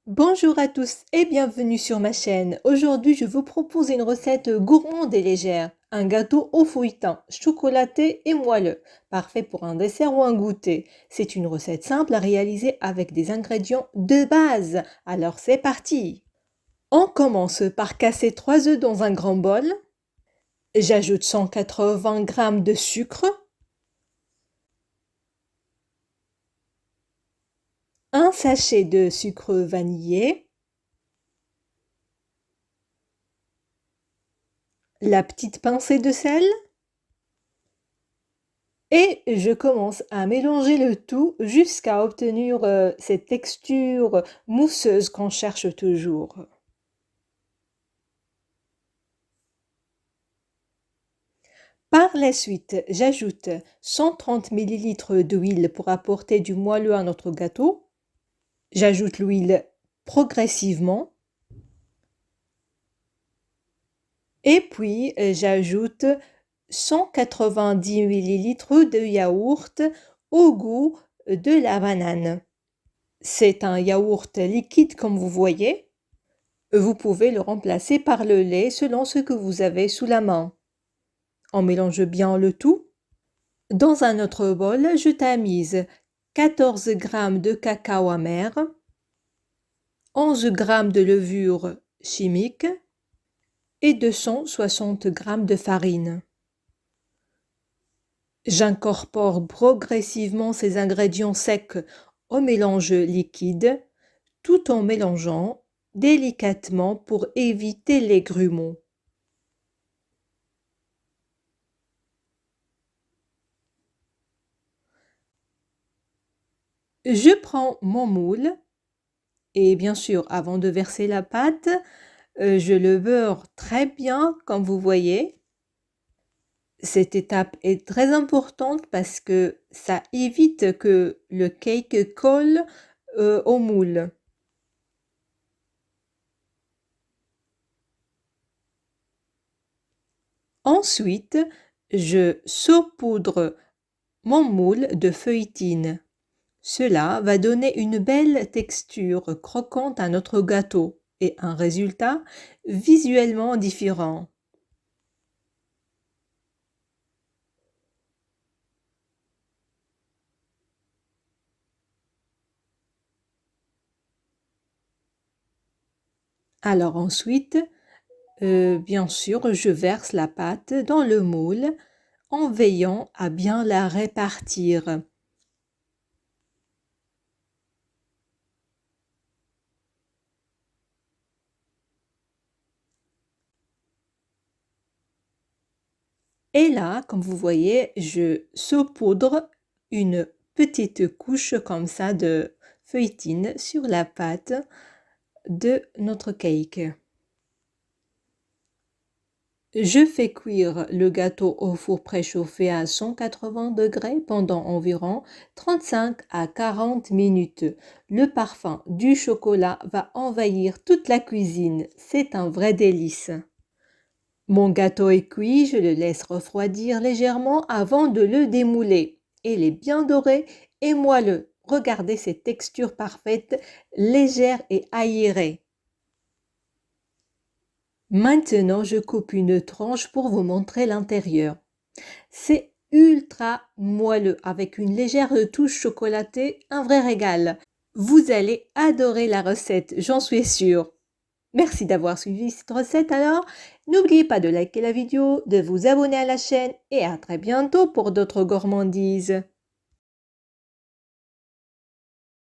Bonjour à tous et bienvenue sur ma chaîne. Aujourd'hui, je vous propose une recette gourmande et légère. Un gâteau au fouilletant, chocolaté et moelleux, parfait pour un dessert ou un goûter. C'est une recette simple à réaliser avec des ingrédients de base. Alors c'est parti! On commence par casser 3 œufs dans un grand bol. J'ajoute 180 g de sucre, un sachet de sucre vanillé, la petite pincée de sel et je commence à mélanger le tout jusqu'à obtenir cette texture mousseuse qu'on cherche toujours. Par la suite, j'ajoute 130 ml d'huile pour apporter du moelleux à notre gâteau. J'ajoute l'huile progressivement. Et puis, j'ajoute 190 ml de yaourt au goût de la banane. C'est un yaourt liquide comme vous voyez. Vous pouvez le remplacer par le lait selon ce que vous avez sous la main. On mélange bien le tout. Dans un autre bol, je tamise 14 g de cacao amer, 11 g de levure chimique et 260 g de farine. J'incorpore progressivement ces ingrédients secs au mélange liquide tout en mélangeant délicatement pour éviter les grumeaux. Je prends mon moule et bien sûr, avant de verser la pâte, je le beurre très bien comme vous voyez. Cette étape est très importante parce que ça évite que le cake colle au moule. Ensuite, je saupoudre mon moule de feuilletine. Cela va donner une belle texture croquante à notre gâteau et un résultat visuellement différent. Alors ensuite, bien sûr, je verse la pâte dans le moule en veillant à bien la répartir. Et là, comme vous voyez, je saupoudre une petite couche comme ça de feuilletine sur la pâte de notre cake. Je fais cuire le gâteau au four préchauffé à 180 degrés pendant environ 35 à 40 minutes. Le parfum du chocolat va envahir toute la cuisine. C'est un vrai délice. Mon gâteau est cuit, je le laisse refroidir légèrement avant de le démouler. Il est bien doré et moelleux. Regardez cette texture parfaite, légère et aérée. Maintenant, je coupe une tranche pour vous montrer l'intérieur. C'est ultra moelleux avec une légère touche chocolatée, un vrai régal. Vous allez adorer la recette, j'en suis sûre. Merci d'avoir suivi cette recette alors. N'oubliez pas de liker la vidéo, de vous abonner à la chaîne et à très bientôt pour d'autres gourmandises.